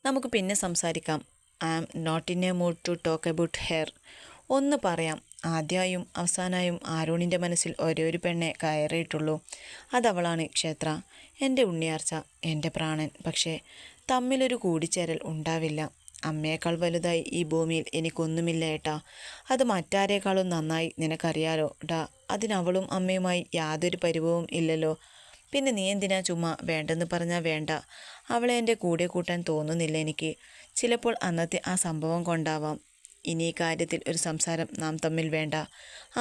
നമുക്ക് പിന്നെ സംസാരിക്കാം. I am not in a mood to talk about hair. ഒന്ന് പറയാം, ആദ്യമായും അവസാനമായും ആരോണിൻ്റെ മനസ്സിൽ ഒരേ ഒരു പെണ്ണെ കയറിയിട്ടുള്ളൂ. അതവളാണ് ക്ഷേത്ര. എൻ്റെ ഉണ്ണിയാർച്ച, എൻ്റെ പ്രാണൻ. പക്ഷേ തമ്മിലൊരു കൂടിച്ചേരൽ ഉണ്ടാവില്ല. അമ്മയേക്കാൾ വലുതായി ഈ ഭൂമിയിൽ എനിക്കൊന്നുമില്ല ഏട്ടാ. അത് മറ്റാരേക്കാളും നന്നായി നിനക്കറിയാലോ ഡാ. അതിനവളും അമ്മയുമായി യാതൊരു പരിഭവവും ഇല്ലല്ലോ. പിന്നെ നീ എന്തിനാ ചുമ്മാ വേണ്ടെന്ന് പറഞ്ഞാൽ വേണ്ട. അവളെ എൻ്റെ കൂടെ കൂട്ടാൻ തോന്നുന്നില്ല എനിക്ക്. ചിലപ്പോൾ അന്നത്തെ ആ സംഭവം കൊണ്ടാവാം. ഇനി ഈ കാര്യത്തിൽ ഒരു സംസാരം നാം തമ്മിൽ വേണ്ട.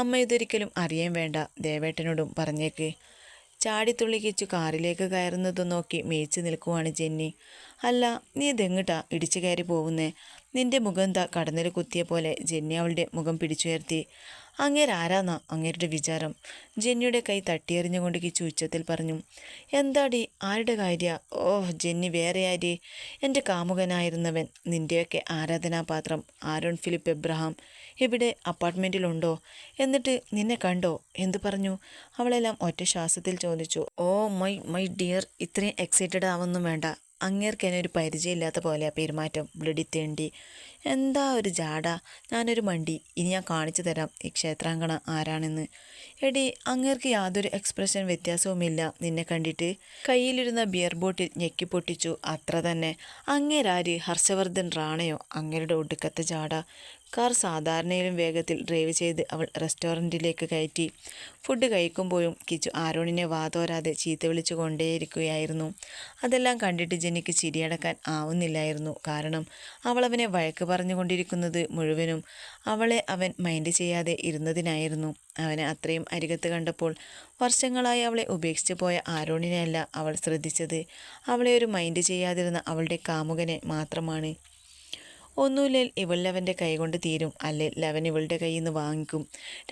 അമ്മ ഇതൊരിക്കലും അറിയാൻ വേണ്ട. ദേവേട്ടനോടും പറഞ്ഞേക്ക്. ചാടിത്തുള്ളിക്കിച്ചു കാറിലേക്ക് കയറുന്നത് നോക്കി മേയിച്ച് നിൽക്കുവാണ് ജെന്നി. അല്ല, നീ ഇതെങ്ങിട്ടാ ഇടിച്ചു കയറി പോകുന്നേ? നിന്റെ മുഖം എന്താ കടന്നൽ കുത്തിയ പോലെ? ജെന്നി അവളുടെ മുഖം പിടിച്ചുയർത്തി. അങ്ങേരാരാന്നാ അങ്ങേരുടെ വിചാരം? ജെന്നിയുടെ കൈ തട്ടിയെറിഞ്ഞുകൊണ്ട് കിച്ചു ഉച്ചത്തിൽ പറഞ്ഞു. എന്താടി, ആരുടെ കാര്യ? ഓഹ് ജെന്നി, വേറെ ആര്? എൻ്റെ കാമുകനായിരുന്നവൻ, നിൻ്റെയൊക്കെ ആരാധനാപാത്രം, ആരോൺ ഫിലിപ്പ് എബ്രഹാം. ഇവിടെ അപ്പാർട്ട്മെൻറ്റിലുണ്ടോ? എന്നിട്ട് നിന്നെ കണ്ടോ? എന്തു പറഞ്ഞു? അവളെല്ലാം ഒറ്റ ശ്വാസത്തിൽ ചോദിച്ചു. ഓ മൈ ഡിയർ, ഇത്രയും എക്സൈറ്റഡ് ആവൊന്നും വേണ്ട. അങ്ങേർക്ക് എന്നെ ഒരു പരിചയമില്ലാത്ത പോലെയാ പെരുമാറ്റം. ബ്ലഡി തേണ്ടി. എന്താ ഒരു ജാട. ഞാനൊരു മണ്ടി. ഇനി ഞാൻ കാണിച്ചു തരാം ഈ ക്ഷേത്രാങ്കണ ആരാണെന്ന്. എടി, അങ്ങേർക്ക് യാതൊരു എക്സ്പ്രഷൻ വ്യത്യാസവുമില്ല നിന്നെ കണ്ടിട്ട്. കയ്യിലിരുന്ന ബിയർ ബോട്ടിൽ ഞെക്കി പൊട്ടിച്ചു. അത്ര തന്നെ. അങ്ങേരാര്? ഹർഷവർദ്ധൻ റാണയോ? അങ്ങേരുടെ ഒടുക്കത്തെ ജാട. കാർ സാധാരണയിലും വേഗത്തിൽ ഡ്രൈവ് ചെയ്ത് അവൾ റെസ്റ്റോറൻറ്റിലേക്ക് കയറ്റി. ഫുഡ് കഴിക്കുമ്പോഴും കിച്ചു ആരോണിനെ വാതോരാതെ ചീത്ത വിളിച്ചു കൊണ്ടേയിരിക്കുകയായിരുന്നു. അതെല്ലാം കണ്ടിട്ട് ജെന്നിക്ക് ചിരിയടക്കാൻ ആവുന്നില്ലായിരുന്നു. കാരണം അവൾ അവനെ വഴക്ക് പറഞ്ഞുകൊണ്ടിരിക്കുന്നത് മുഴുവനും അവളെ അവൻ മൈൻഡ് ചെയ്യാതെ ഇരുന്നതിനായിരുന്നു. അവനെ അത്രയും അരികത്ത് കണ്ടപ്പോൾ വർഷങ്ങളായി അവളെ ഉപേക്ഷിച്ച് പോയ ആരോണിനെയല്ല അവൾ ശ്രദ്ധിച്ചത്. അവളെ ഒരു മൈൻഡ് ചെയ്യാതിരുന്ന അവളുടെ കാമുകനെ മാത്രമാണ്. ഒന്നുമില്ലേൽ ഇവളവൻ്റെ കൈകൊണ്ട് തീരും, അല്ലെങ്കിൽ അവൻ ഇവളുടെ കയ്യിൽ നിന്ന് വാങ്ങിക്കും.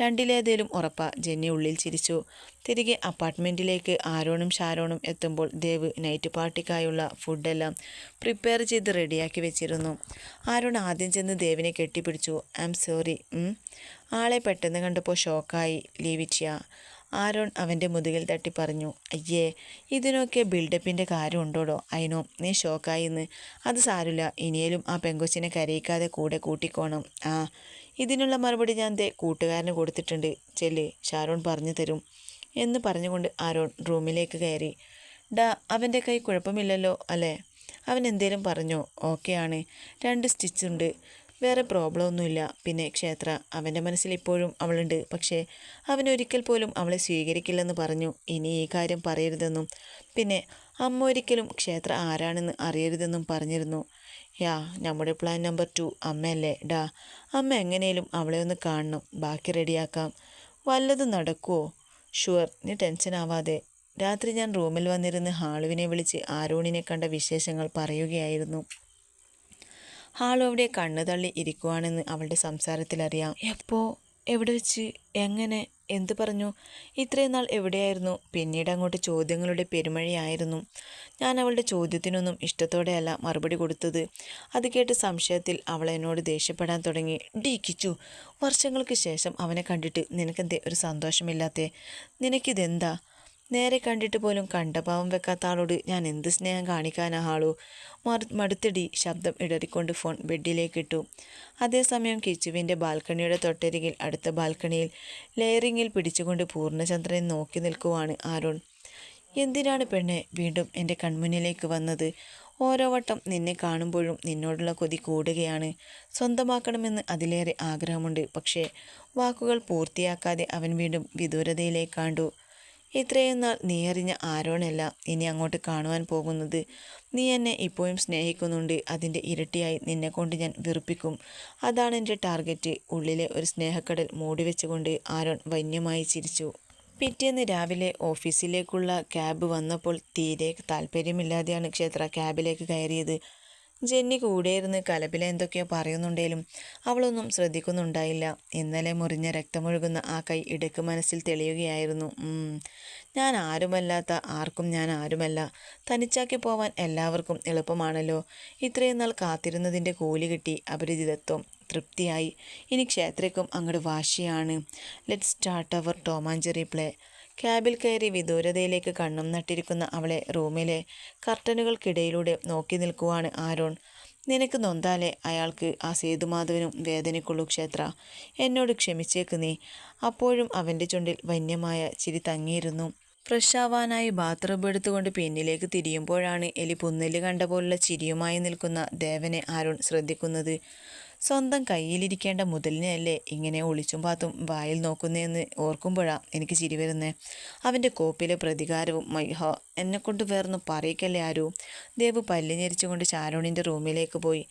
രണ്ടിലേതേലും ഉറപ്പാ. ജെന്നി ഉള്ളിൽ ചിരിച്ചു. തിരികെ അപ്പാർട്ട്മെൻറ്റിലേക്ക് ആരോണും ഷാരോണും എത്തുമ്പോൾ ദേവ് നൈറ്റ് പാർട്ടിക്കായുള്ള ഫുഡെല്ലാം പ്രിപ്പയർ ചെയ്ത് റെഡിയാക്കി വെച്ചിരുന്നു. ആരോൺ ആദ്യം ചെന്ന് ദേവിനെ കെട്ടിപ്പിടിച്ചു. I am sorry. ആളെ പെട്ടെന്ന് കണ്ടപ്പോൾ ഷോക്കായി. ലീവിറ്റ്യ. ആരോൺ അവൻ്റെ മുതുകിൽ തട്ടി പറഞ്ഞു. അയ്യേ, ഇതിനൊക്കെ ബിൽഡപ്പിൻ്റെ കാര്യം ഉണ്ടോടോ? അയിനോ നീ ഷോക്കായിന്ന്. അത് സാരില്ല. ഇനിയേലും ആ പെങ്കൊച്ചിനെ കരയിക്കാതെ കൂടെ കൂട്ടിക്കോണം. ആ, ഇതിനുള്ള മറുപടി ഞാൻ കൂട്ടുകാരന് കൊടുത്തിട്ടുണ്ട്. ചെല്ല്, ഷാരോൺ പറഞ്ഞു തരും എന്ന് പറഞ്ഞുകൊണ്ട് ആരോൺ റൂമിലേക്ക് കയറി. ഡാ, അവൻ്റെ കൈ കുഴപ്പമില്ലല്ലോ അല്ലേ? അവൻ എന്തേലും പറഞ്ഞോ? ഓക്കെ ആണ്. 2 സ്റ്റിച്ചുണ്ട്. വേറെ പ്രോബ്ലം ഒന്നുമില്ല. പിന്നെ ക്ഷേത്ര, അവൻ്റെ മനസ്സിൽ ഇപ്പോഴും അവളുണ്ട്. പക്ഷേ അവനൊരിക്കൽ പോലും അവളെ സ്വീകരിക്കില്ലെന്ന് പറഞ്ഞു. ഇനി ഈ കാര്യം പറയരുതെന്നും പിന്നെ അമ്മ ഒരിക്കലും ക്ഷേത്ര ആരാണെന്ന് അറിയരുതെന്നും പറഞ്ഞിരുന്നു. യാ, നമ്മുടെ പ്ലാൻ നമ്പർ 2 അമ്മയല്ലേ ഡാ. അമ്മ എങ്ങനെയും അവളെ ഒന്ന് കാണണം. ബാക്കി റെഡിയാക്കാം. വല്ലതും നടക്കുമോ? ഷുവർ, നീ ടെൻഷൻ ആവാതെ. രാത്രി ഞാൻ റൂമിൽ വന്നിരുന്ന് ഹാളുവിനെ വിളിച്ച് ആരോണിനെ കണ്ട വിശേഷങ്ങൾ പറയുകയായിരുന്നു. ഹാളു അവിടെ കണ്ണു തള്ളി ഇരിക്കുവാണെന്ന് അവളുടെ സംസാരത്തിലറിയാം. എപ്പോ, എവിടെ വെച്ച്, എങ്ങനെ, എന്തു പറഞ്ഞു? ഇത്രയും നാൾ എവിടെയായിരുന്നു? പിന്നീട് അങ്ങോട്ട് ചോദ്യങ്ങളുടെ പെരുമഴയായിരുന്നു. ഞാൻ അവളുടെ ചോദ്യത്തിനൊന്നും ഇഷ്ടത്തോടെയല്ല മറുപടി കൊടുത്തത്. അത് കേട്ട് സംശയത്തിൽ അവൾ എന്നോട് ദേഷ്യപ്പെടാൻ തുടങ്ങി. ഡീ കിച്ചു, വർഷങ്ങൾക്ക് ശേഷം അവനെ കണ്ടിട്ട് നിനക്കെന്തേ ഒരു സന്തോഷമില്ലാത്തേ? നിനക്കിതെന്താ? നേരെ കണ്ടിട്ട് പോലും കണ്ടഭാവം വെക്കാത്ത ആളോട് ഞാൻ എന്ത് സ്നേഹം കാണിക്കാനാ ഹാളു? മടുത്തടി. ശബ്ദം ഇടറിക്കൊണ്ട് ഫോൺ ബെഡിലേക്കിട്ടു. അതേസമയം കിച്ചുവിൻ്റെ ബാൽക്കണിയുടെ തൊട്ടരികിൽ അടുത്ത ബാൽക്കണിയിൽ ലെയറിങ്ങിൽ പിടിച്ചുകൊണ്ട് പൂർണ്ണചന്ദ്രനെ നോക്കി നിൽക്കുവാണ് ആരോൺ. എന്തിനാണ് പെണ്ണെ വീണ്ടും എൻ്റെ കൺമുന്നിലേക്ക് വന്നത്? ഓരോ വട്ടം നിന്നെ കാണുമ്പോഴും നിന്നോടുള്ള കൊതി കൂടുകയാണ്. സ്വന്തമാക്കണമെന്ന് അതിലേറെ ആഗ്രഹമുണ്ട്. പക്ഷേ വാക്കുകൾ പൂർത്തിയാക്കാതെ അവൻ വീണ്ടും വിദൂരതയിലേക്ക് കണ്ടു. ഇത്രയും നാൾ നീ അറിഞ്ഞ ആരോണല്ല ഇനി അങ്ങോട്ട് കാണുവാൻ പോകുന്നത്. നീ എന്നെ ഇപ്പോഴും സ്നേഹിക്കുന്നുണ്ട്. അതിൻ്റെ ഇരട്ടിയായി നിന്നെക്കൊണ്ട് ഞാൻ വെറുപ്പിക്കും. അതാണ് എൻ്റെ ടാർഗറ്റ്. ഉള്ളിലെ ഒരു സ്നേഹക്കടൽ മൂടിവെച്ചുകൊണ്ട് ആരോൺ വന്യമായി ചിരിച്ചു. പിറ്റേന്ന് രാവിലെ ഓഫീസിലേക്കുള്ള ക്യാബ് വന്നപ്പോൾ തീരെ താല്പര്യമില്ലാതെയാണ് ക്ഷേത്ര ക്യാബിലേക്ക് കയറിയത്. ജെന്നി കൂടെയിരുന്ന് കലപില എന്തൊക്കെയോ പറയുന്നുണ്ടെങ്കിലും അവളൊന്നും ശ്രദ്ധിക്കുന്നുണ്ടായില്ല. ഇന്നലെ മുറിഞ്ഞ രക്തമൊഴുകുന്ന ആ കൈ ഇടയ്ക്ക് മനസ്സിൽ തെളിയുകയായിരുന്നു. ഞാൻ ആരുമല്ലാത്ത ആർക്കും ഞാൻ ആരുമല്ല. തനിച്ചാക്കി പോവാൻ എല്ലാവർക്കും എളുപ്പമാണല്ലോ. ഇത്രയും നാൾ കാത്തിരുന്നതിൻ്റെ കൂലി കിട്ടി. അപരിചിതത്വം തൃപ്തിയായി. ഇനി ക്ഷേത്രയ്ക്കും അങ്ങോട്ട് വാശിയാണ്. ലെറ്റ്സ് സ്റ്റാർട്ട് അവർ ടോം ആൻഡ് ജെറി പ്ലേ. ക്യാബിൽ കയറി വിദൂരതയിലേക്ക് കണ്ണും നട്ടിരിക്കുന്ന അവളെ റൂമിലെ കർട്ടനുകൾക്കിടയിലൂടെ നോക്കി നിൽക്കുവാണ് ആരോൺ. നിനക്ക് നൊന്താലേ അയാൾക്ക് ആ സേതുമാധവനും വേദനയ്ക്കുള്ളൂ ക്ഷേത്ര. എന്നോട് ക്ഷമിച്ചേക്ക് നീ. അപ്പോഴും അവൻ്റെ ചുണ്ടിൽ വന്യമായ ചിരി തങ്ങിയിരുന്നു. ഫ്രഷാവാനായി ബാത്റൂം എടുത്തുകൊണ്ട് പിന്നിലേക്ക് തിരിയുമ്പോഴാണ് എലി പുന്നല് കണ്ട പോലുള്ള ചിരിയുമായി നിൽക്കുന്ന ദേവനെ അരുൺ ശ്രദ്ധിക്കുന്നത്. സ്വന്തം കയ്യിലിരിക്കേണ്ട മുതലിനെയല്ലേ ഇങ്ങനെ ഒളിച്ചും പാത്തും വായിൽ നോക്കുന്നതെന്ന് ഓർക്കുമ്പോഴാണ് എനിക്ക് ചിരി വരുന്നേ. അവൻ്റെ കോപ്പിലെ പ്രതികാരവും മൈഹ എന്നെക്കൊണ്ട് വേറൊന്നും പറയിക്കല്ലേ ആരൂ. ദേവ് പല്ലിഞ്ഞെരിച്ചുകൊണ്ട് ശാരോണിൻ്റെ റൂമിലേക്ക് പോയി.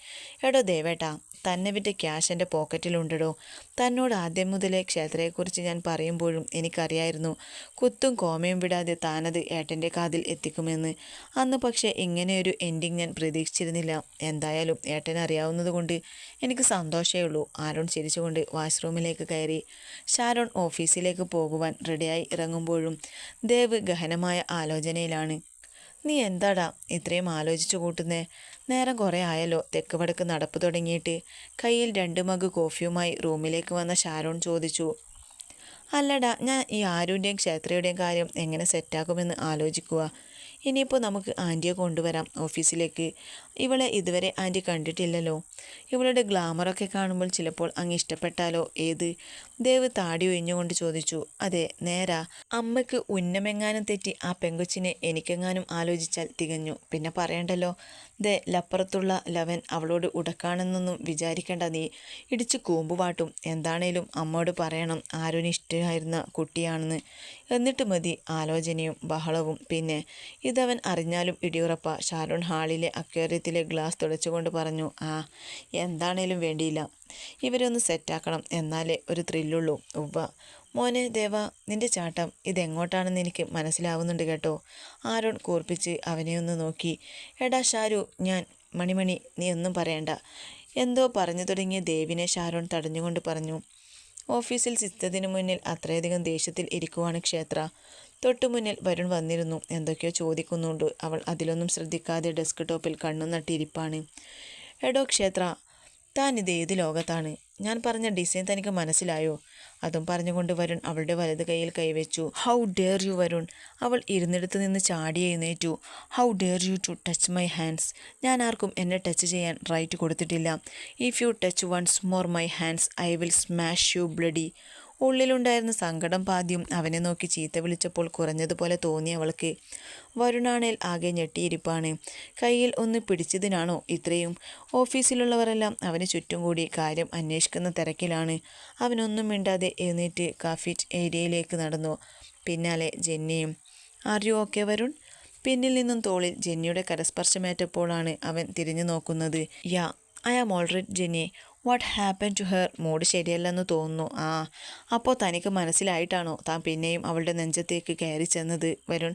എടോ ദേവേട്ടാ, തന്നെ വിറ്റ ക്യാഷ് എൻ്റെ പോക്കറ്റിലുണ്ടോ. തന്നോട് ആദ്യം മുതലേ ക്ഷേത്രയെക്കുറിച്ച് ഞാൻ പറയുമ്പോഴും എനിക്കറിയായിരുന്നു കുത്തും കോമയും വിടാതെ താനത് ഏട്ടൻ്റെ കാതിൽ എത്തിക്കുമെന്ന്. അന്ന് പക്ഷേ ഇങ്ങനെയൊരു എൻഡിങ് ഞാൻ പ്രതീക്ഷിച്ചിരുന്നില്ല. എന്തായാലും ഏട്ടനെ അറിയാവുന്നത് കൊണ്ട് എനിക്ക് സന്തോഷമേ ഉള്ളൂ. അരുൺ ചിരിച്ചുകൊണ്ട് വാഷ്റൂമിലേക്ക് കയറി. ഷാരോൺ ഓഫീസിലേക്ക് പോകുവാൻ റെഡിയായി ഇറങ്ങുമ്പോഴും ദേവ് ഗഹനമായ ആലോചനയിലാണ്. നീ എന്താടാ ഇത്രയും ആലോചിച്ചു കൂട്ടുന്നേ? നേരം കുറേ ആയല്ലോ തെക്ക് വടക്ക് നടപ്പ് തുടങ്ങിയിട്ട്. കയ്യിൽ 2 മഗ് കോഫിയുമായി റൂമിലേക്ക് വന്ന ഷാരോൺ ചോദിച്ചു. അല്ലടാ, ഞാൻ ഈ ആരുടെയും ക്ഷേത്രയുടെയും കാര്യം എങ്ങനെ സെറ്റാക്കുമെന്ന് ആലോചിക്കുക. ഇനിയിപ്പോൾ നമുക്ക് ആൻറ്റിയെ കൊണ്ടുവരാം ഓഫീസിലേക്ക്. ഇവളെ ഇതുവരെ ആൻറ്റി കണ്ടിട്ടില്ലല്ലോ. ഇവളുടെ ഗ്ലാമറൊക്കെ കാണുമ്പോൾ ചിലപ്പോൾ അങ്ങ് ഇഷ്ടപ്പെട്ടാലോ? ഏത്? ദേവ് താടി ഒഴിഞ്ഞുകൊണ്ട് ചോദിച്ചു. അതെ, നേരാ. അമ്മയ്ക്ക് ഉന്നമെങ്ങാനും തെറ്റി ആ പെങ്കൊച്ചിനെ എനിക്കെങ്ങാനും ആലോചിച്ചാൽ തികഞ്ഞു. പിന്നെ പറയണ്ടല്ലോ. ദേ ലപ്പുറത്തുള്ള ലവൻ അവളോട് ഉടക്കാണെന്നൊന്നും വിചാരിക്കേണ്ട നീ. ഇടിച്ച് കൂമ്പുപാട്ടും. എന്താണേലും അമ്മയോട് പറയണം ആരുന് ഇഷ്ടമായിരുന്ന കുട്ടിയാണെന്ന്. എന്നിട്ട് മതി ആലോചനയും ബഹളവും. പിന്നെ ഇതവൻ അറിഞ്ഞാലും ഇടിയുറപ്പ. ഷാരോൺ ഹാളിലെ അക്വേറിയത്തിലെ ഗ്ലാസ് തുടച്ചുകൊണ്ട് പറഞ്ഞു. ആ, എന്താണേലും വേണ്ടിയില്ല. ഇവരൊന്ന് സെറ്റാക്കണം, എന്നാലേ ഒരു ത്രില്ലുള്ളൂ. ഉവ്വ മോനെ ദേവ, നിന്റെ ചാട്ടം ഇതെങ്ങോട്ടാണെന്ന് എനിക്ക് മനസ്സിലാവുന്നുണ്ട് കേട്ടോ. ആരോൺ കൂർപ്പിച്ച് അവനെ ഒന്ന് നോക്കി. എടാ ഷാരു, ഞാൻ മണിമണി, നീ ഒന്നും പറയണ്ട. എന്തോ പറഞ്ഞു തുടങ്ങിയ ദേവിനെ ഷാരോൺ തടഞ്ഞുകൊണ്ട് പറഞ്ഞു. ഓഫീസിൽ സിസ്റ്റത്തിന് മുന്നിൽ അത്രയധികം ദേഷ്യത്തിൽ ഇരിക്കുവാണ് ക്ഷേത്ര. തൊട്ടുമുന്നിൽ വരുൺ വന്നിരുന്നു. എന്തൊക്കെയോ ചോദിക്കുന്നുണ്ട്. അവൾ അതിലൊന്നും ശ്രദ്ധിക്കാതെ ഡെസ്ക് ടോപ്പിൽ കണ്ണു നട്ടിരിപ്പാണ്. എടോ ക്ഷേത്ര, താൻ ഇത് ഏത് ലോകത്താണ്? ഞാൻ പറഞ്ഞ ഡിസൈൻ തനിക്ക് മനസ്സിലായോ? അതും പറഞ്ഞുകൊണ്ട് വരുൺ അവളുടെ വലത് കൈയിൽ കൈവച്ചു. How dare you Varun! അവൾ ഇരുന്നിടത്ത് നിന്ന് ചാടി എഴുന്നേറ്റു. How dare you to touch my hands! ഞാൻ ആർക്കും എന്നെ ടച്ച് ചെയ്യാൻ റൈറ്റ് കൊടുത്തിട്ടില്ല. If you touch once more my hands I will smash you bloody. ഉള്ളിലുണ്ടായിരുന്ന സങ്കടം പാദ്യം അവനെ നോക്കി ചീത്ത വിളിച്ചപ്പോൾ കുറഞ്ഞതുപോലെ തോന്നി അവൾക്ക്. വരുണാണേൽ ആകെ ഞെട്ടിയിരിപ്പാണ്. കയ്യിൽ ഒന്ന് പിടിച്ചതിനാണോ ഇത്രയും? ഓഫീസിലുള്ളവരെല്ലാം അവന് ചുറ്റും കൂടി കാര്യം അന്വേഷിക്കുന്ന തിരക്കിലാണ്. അവനൊന്നും മിണ്ടാതെ എഴുന്നേറ്റ് കാഫറ്റ് ഏരിയയിലേക്ക് നടന്നു. പിന്നാലെ ജെന്നിയും. Are you okay Varun? പിന്നിൽ നിന്നും തോളിൽ ജെന്നിയുടെ കരസ്പർശമേറ്റപ്പോഴാണ് അവൻ തിരിഞ്ഞു നോക്കുന്നത്. Yeah, I am alright Jenny. What happen to her? Mood ശരിയല്ലെന്ന് തോന്നുന്നു. ആ, അപ്പോൾ തനിക്ക് മനസ്സിലായിട്ടാണോ താൻ പിന്നെയും അവളുടെ നെഞ്ചത്തേക്ക് കയറി ചെന്നത്? വരുൺ,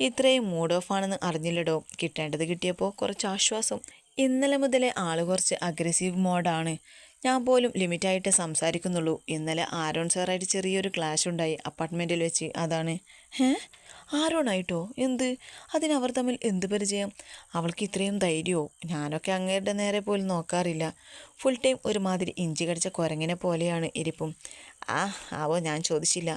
ഇത്രയും മൂഡ് ഓഫ് ആണെന്ന് അറിഞ്ഞില്ലടോ. കിട്ടേണ്ടത് കിട്ടിയപ്പോൾ കുറച്ച് ആശ്വാസം. ഇന്നലെ മുതലേ ആള് കുറച്ച് അഗ്രസീവ് മോഡാണ്. ഞാൻ പോലും ലിമിറ്റായിട്ട് സംസാരിക്കുന്നുള്ളൂ. ഇന്നലെ ആരോൺ സാറായിട്ട് ചെറിയൊരു ക്ലാഷ് ഉണ്ടായി അപ്പാർട്ട്മെൻറ്റിൽ വെച്ച്. അതാണ്. ആരോണായിട്ടോ? എന്ത്? അതിനവർ തമ്മിൽ എന്ത് പരിചയം? അവൾക്ക് ഇത്രയും ധൈര്യമോ? ഞാനൊക്കെ അങ്ങേരുടെ നേരെ പോലും നോക്കാറില്ല. ഫുൾ ടൈം ഒരുമാതിരി ഇഞ്ചി കടിച്ച കുരങ്ങിനെ പോലെയാണ് ഇരിപ്പും. ആവോ, ഞാൻ ചോദിച്ചില്ല.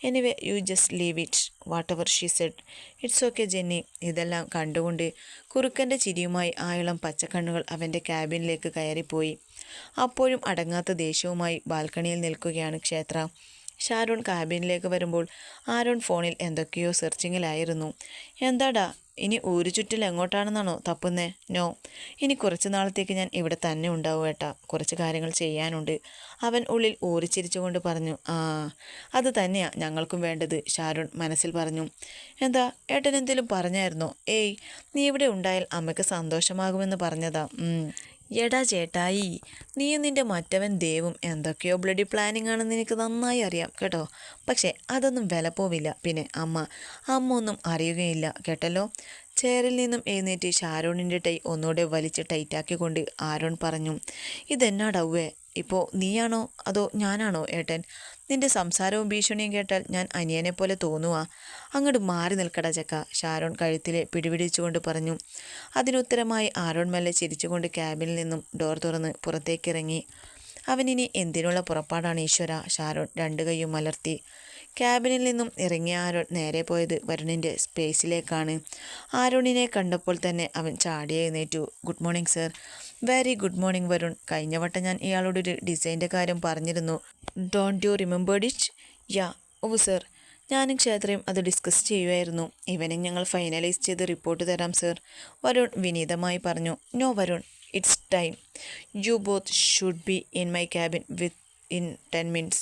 Anyway you just leave it whatever she said. It's okay Jenny. ഇതെല്ലാം കണ്ടുകൊണ്ട് കുറുക്കൻ്റെ ചിരിയുമായി ആ ഇളം പച്ചക്കണ്ണുകൾ അവൻ്റെ ക്യാബിനിലേക്ക് കയറിപ്പോയി. അപ്പോഴും അടങ്ങാത്ത ദേഷ്യവുമായി ബാൽക്കണിയിൽ നിൽക്കുകയാണ് ക്ഷേത്ര. ഷാരോൺ ക്യാബിനിലേക്ക് വരുമ്പോൾ ആരോൺ ഫോണിൽ എന്തൊക്കെയോ സെർച്ചിങ്ങിലായിരുന്നു. എന്താടാ, ഇനി ഊരു ചുറ്റിൽ എങ്ങോട്ടാണെന്നാണോ തപ്പുന്നേ? നോ, ഇനി കുറച്ച് നാളത്തേക്ക് ഞാൻ ഇവിടെ തന്നെ ഉണ്ടാവും ഏട്ടാ. കുറച്ച് കാര്യങ്ങൾ ചെയ്യാനുണ്ട്. അവൻ ഉള്ളിൽ ഊറിച്ചിരിച്ചുകൊണ്ട് പറഞ്ഞു. അത് തന്നെയാ ഞങ്ങൾക്കും വേണ്ടത്, ഷാരോൺ മനസ്സിൽ പറഞ്ഞു. എന്താ, ഏട്ടൻ എന്തെങ്കിലും പറഞ്ഞായിരുന്നോ? ഏയ്, നീ ഇവിടെ ഉണ്ടായാൽ അമ്മയ്ക്ക് സന്തോഷമാകുമെന്ന് പറഞ്ഞതാ. എടാ ചേട്ടായി, നീയും നിൻ്റെ മറ്റവൻ ദേവും എന്തൊക്കെയോ ബ്ലഡി പ്ലാനിങ് ആണെന്ന് എനിക്ക് നന്നായി അറിയാം കേട്ടോ. പക്ഷേ അതൊന്നും വില പോവില്ല. പിന്നെ അമ്മ ഒന്നും അറിയുകയില്ല കേട്ടല്ലോ. ചെയറിൽ നിന്നും എഴുന്നേറ്റ് ഷാരോണിൻ്റെ ടൈ ഒന്നുകൂടെ വലിച്ച് ടൈറ്റാക്കിക്കൊണ്ട് ആരോൺ പറഞ്ഞു. ഇതെന്നാടവ്വേ, ഇപ്പോൾ നീയാണോ അതോ ഞാനാണോ ഏട്ടൻ? നിന്റെ സംസാരവും ഭീഷണിയും കേട്ടാൽ ഞാൻ അനിയനെ പോലെ തോന്നുവാ. അങ്ങോട്ട് മാറി നിൽക്കട ചക്ക, ഷാരോൺ കഴുത്തിലെ പിടിപിടിച്ചുകൊണ്ട് പറഞ്ഞു. അതിനുത്തരമായി ആരോൺ മെല്ലെ ചിരിച്ചുകൊണ്ട് ക്യാബിനിൽ നിന്നും ഡോർ തുറന്ന് പുറത്തേക്കിറങ്ങി. അവനിനി എന്തിനുള്ള പുറപ്പാടാണ് ഈശ്വര? ഷാരോൺ 2 കൈയും മലർത്തി. ക്യാബിനിൽ നിന്നും ഇറങ്ങിയ ആരോൺ നേരെ പോയത് വരുണിൻ്റെ സ്പേസിലേക്കാണ്. ആരോണിനെ കണ്ടപ്പോൾ തന്നെ അവൻ ചാടി എഴുന്നേറ്റു. Good morning sir. Very good morning Varun. കഴിഞ്ഞ വട്ടം ഞാൻ ഇയാളോടൊരു ഡിസൈൻ്റെ കാര്യം പറഞ്ഞിരുന്നു. Don't you remembered it? Yeah. Oh sir, ഞാനും ക്ഷേത്രയും അത് ഡിസ്കസ് ചെയ്യുമായിരുന്നു. ഇവനെ ഞങ്ങൾ ഫൈനലൈസ് ചെയ്ത് റിപ്പോർട്ട് തരാം സർ, വരുൺ വിനീതമായി പറഞ്ഞു. No Varun, it's time. You both should be in my cabin within 10 minutes.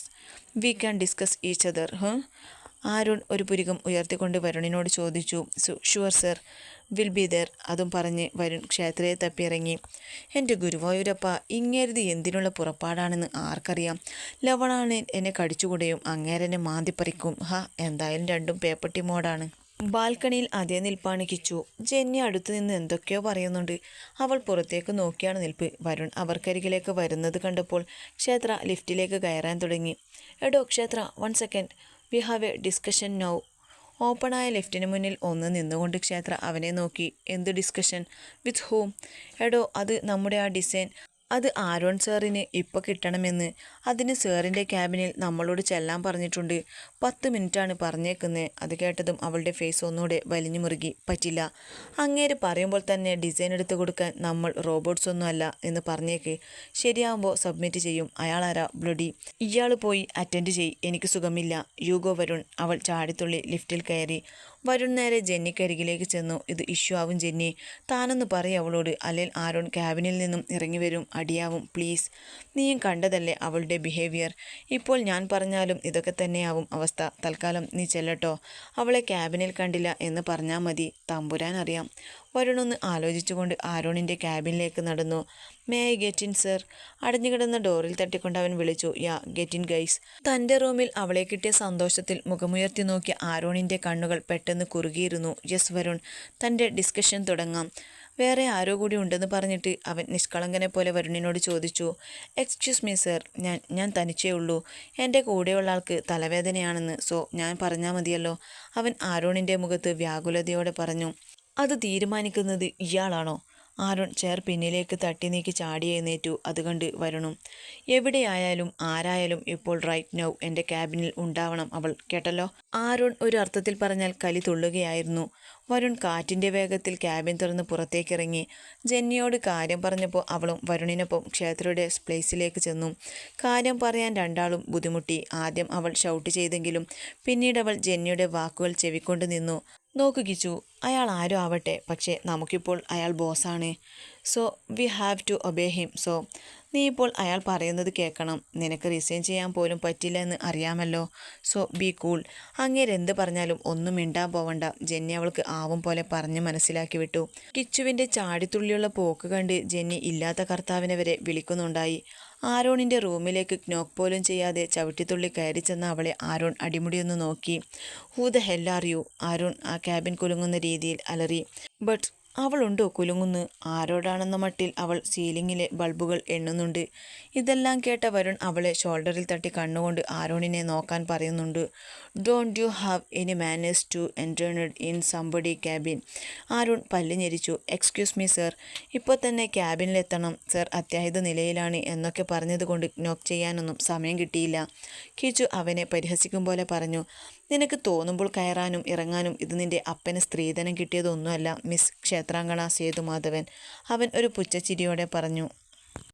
We can discuss each other. Aaron ഒരു പുരികം ഉയർത്തിക്കൊണ്ട് വരുണിനോട് ചോദിച്ചു. Sure sir, will be there. അതും പറഞ്ഞ് വരുൺ ക്ഷേത്രയെ തപ്പിയിറങ്ങി. എൻ്റെ ഗുരുവായൂരപ്പ, ഇങ്ങേരുത് എന്തിനുള്ള പുറപ്പാടാണെന്ന് ആർക്കറിയാം. ലവണാണ് എന്നെ കടിച്ചുകൂടെയും അങ്ങേരെന്നെ മാന്തിപ്പറിക്കും. എന്തായാലും രണ്ടും പേപ്പട്ടി മോഡാണ്. ബാൽക്കണിയിൽ അതേ നിൽപ്പാണ് കിച്ചു. ജെന്നി അടുത്തു നിന്ന് എന്തൊക്കെയോ പറയുന്നുണ്ട്. അവൾ പുറത്തേക്ക് നോക്കിയാണ് നിൽപ്പ്. വരുൺ അവർക്കരികിലേക്ക് വരുന്നത് കണ്ടപ്പോൾ ക്ഷേത്ര ലിഫ്റ്റിലേക്ക് കയറാൻ തുടങ്ങി. എടോ Kshetra, 1 second, we have a discussion now. ഓപ്പണായ ലിഫ്റ്റിന് മുന്നിൽ ഒന്ന് നിന്നുകൊണ്ട് ക്ഷേത്ര അവനെ നോക്കി. എന്ത് ഡിസ്കഷൻ? വിത്ത് ഹൂം? എടോ, അത് നമ്മുടെ ആ ഡിസൈൻ, അത് ആരോൺ സാറിന് ഇപ്പോൾ കിട്ടണമെന്ന്. അതിന് സാറിൻ്റെ ക്യാബിനിൽ നമ്മളോട് ചെല്ലാൻ പറഞ്ഞിട്ടുണ്ട്. 10 മിനിറ്റാണ് പറഞ്ഞേക്കുന്നത്. അത് കേട്ടതും അവളുടെ ഫേസ് ഒന്നുകൂടെ വലിഞ്ഞു മുറുകി. പറ്റില്ല. അങ്ങേര് പറയുമ്പോൾ തന്നെ ഡിസൈൻ എടുത്ത് കൊടുക്കാൻ നമ്മൾ റോബോട്ട്സ് ഒന്നും അല്ല എന്ന് പറഞ്ഞേക്ക്. ശരിയാവുമ്പോൾ സബ്മിറ്റ് ചെയ്യും. അയാളാരാ? ബ്ലഡി. ഇയാൾ പോയി അറ്റൻഡ് ചെയ്, എനിക്ക് സുഖമില്ല. യൂഗോ വരുൺ. അവൾ ചാടിത്തുള്ളി ലിഫ്റ്റിൽ കയറി. വരുൺ നേരെ ജെന്നിക്കരികിലേക്ക് ചെന്നു. ഇത് ഇഷ്യൂ ആവും ജെന്നി, താനൊന്ന് പറയും അവളോട്, അല്ലെങ്കിൽ ആരോൺ ക്യാബിനിൽ നിന്നും ഇറങ്ങി വരും, അടിയാവും. പ്ലീസ്. നീയും കണ്ടതല്ലേ അവളുടെ ബിഹേവിയർ. ഇപ്പോൾ ഞാൻ പറഞ്ഞാലും ഇതൊക്കെ തന്നെയാവും അവസ്ഥ. തൽക്കാലം നീ ചെല്ലട്ടോ. അവളെ ക്യാബിനിൽ കണ്ടില്ല എന്ന് പറഞ്ഞാൽ മതി. തമ്പുരാൻ അറിയാം. വരുണൊന്ന് ആലോചിച്ചുകൊണ്ട് ആരോണിൻ്റെ ക്യാബിനിലേക്ക് നടന്നു. May I get in sir? അടഞ്ഞുകിടന്ന ഡോറിൽ തട്ടിക്കൊണ്ട് അവൻ വിളിച്ചു. Yeah, get in guys. തൻ്റെ റൂമിൽ അവളെ കിട്ടിയ സന്തോഷത്തിൽ മുഖമുയർത്തി നോക്കിയ ആരോണിൻ്റെ കണ്ണുകൾ പെട്ടെന്ന് കുറുകിയിരുന്നു. യെസ് വരുൺ, തൻ്റെ ഡിസ്കഷൻ തുടങ്ങാം. വേറെ ആരോ കൂടി ഉണ്ടെന്ന് പറഞ്ഞിട്ട് അവൻ നിഷ്കളങ്കനെ പോലെ വരുണിനോട് ചോദിച്ചു. എക്സ്ക്യൂസ് മീ സർ, ഞാൻ തനിച്ചേ ഉള്ളൂ. എൻ്റെ കൂടെയുള്ള ആൾക്ക് തലവേദനയാണെന്ന്. സോ ഞാൻ പറഞ്ഞാൽ മതിയല്ലോ. അവൻ ആരോണിൻ്റെ മുഖത്ത് വ്യാകുലതയോടെ പറഞ്ഞു. അത് തീരുമാനിക്കുന്നത് ഇയാളാണോ? ആരോൺ ചെയർ പിന്നിലേക്ക് തട്ടി നീക്കി ചാടി എഴുന്നേറ്റു. അത് കണ്ട് വരുണും. എവിടെയായാലും ആരായാലും ഇപ്പോൾ റൈറ്റ് നൗ എൻ്റെ ക്യാബിനിൽ ഉണ്ടാവണം അവൾ, കേട്ടല്ലോ? ആരോൺ ഒരു അർത്ഥത്തിൽ പറഞ്ഞാൽ കലി തുള്ളുകയായിരുന്നു. വരുൺ കാറ്റിൻ്റെ വേഗത്തിൽ ക്യാബിൻ തുറന്ന് പുറത്തേക്കിറങ്ങി. ജെന്നിയോട് കാര്യം പറഞ്ഞപ്പോൾ അവളും വരുണിനൊപ്പം ക്ഷേത്രയുടെ പ്ലേസിലേക്ക് ചെന്നു. കാര്യം പറയാൻ രണ്ടാളും ബുദ്ധിമുട്ടി. ആദ്യം അവൾ ഷൗട്ട് ചെയ്തെങ്കിലും പിന്നീട് അവൾ ജെന്നിയുടെ വാക്കുകൾ ചെവിക്കൊണ്ട് നിന്നു. നോക്കു കിച്ചു, അയാൾ ആരും ആവട്ടെ, പക്ഷേ നമുക്കിപ്പോൾ അയാൾ ബോസാണ്. So we have to obey him. So നീ ഇപ്പോൾ അയാൾ പറയുന്നത് കേൾക്കണം. നിനക്ക് റിസൈൻ ചെയ്യാൻ പോലും പറ്റില്ല എന്ന് അറിയാമല്ലോ. So B cool. അങ്ങേരെന്ത് പറഞ്ഞാലും ഒന്നും മിണ്ടാൻ പോവണ്ട. ജെന്നി അവൾക്ക് ആവും പോലെ പറഞ്ഞ് മനസ്സിലാക്കി വിട്ടു. കിച്ചുവിൻ്റെ ചാടിത്തുള്ളിയുള്ള പോക്ക് കണ്ട് ജെന്നി ഇല്ലാത്ത കർത്താവിനെ വരെ വിളിക്കുന്നുണ്ടായി. ആരോണിൻ്റെ റൂമിലേക്ക് നോക്ക് പോലും ചെയ്യാതെ ചവിട്ടിത്തുള്ളി കയറി ചെന്ന അവളെ ആരോൺ അടിമുടിയൊന്ന് നോക്കി. Who the hell are you? Aaron ആ ക്യാബിൻ കുലുങ്ങുന്ന രീതിയിൽ അലറി. ബട്ട് അവളുണ്ടോ കുലുങ്ങുന്നു? ആരോടാണെന്ന മട്ടിൽ അവൾ സീലിങ്ങിലെ ബൾബുകൾ എണ്ണുന്നുണ്ട്. ഇതെല്ലാം കേട്ട വരുൺ അവളെ ഷോൾഡറിൽ തട്ടി കണ്ണുകൊണ്ട് ആരോണിനെ നോക്കാൻ പറയുന്നുണ്ട്. Don't you have any manners to entered in somebody cabin? Aaron പല്ല് ഞെരിച്ചു. എക്സ്ക്യൂസ് മീ സർ, ഇപ്പോൾ തന്നെ ക്യാബിനിലെത്തണം സർ, അത്യാഹിത നിലയിലാണ് എന്നൊക്കെ പറഞ്ഞതുകൊണ്ട് നോക്ക് ചെയ്യാനൊന്നും സമയം കിട്ടിയില്ല. കിച്ചു അവനെ പരിഹസിക്കും പോലെ പറഞ്ഞു. നിനക്ക് തോന്നുമ്പോൾ കയറാനും ഇറങ്ങാനും ഇത് നിന്റെ അപ്പന് സ്ത്രീധനം കിട്ടിയതൊന്നുമല്ല മിസ് ക്ഷേത്രാങ്കണ സേതുമാധവൻ. അവൻ ഒരു പുച്ഛച്ചിരിയോടെ പറഞ്ഞു.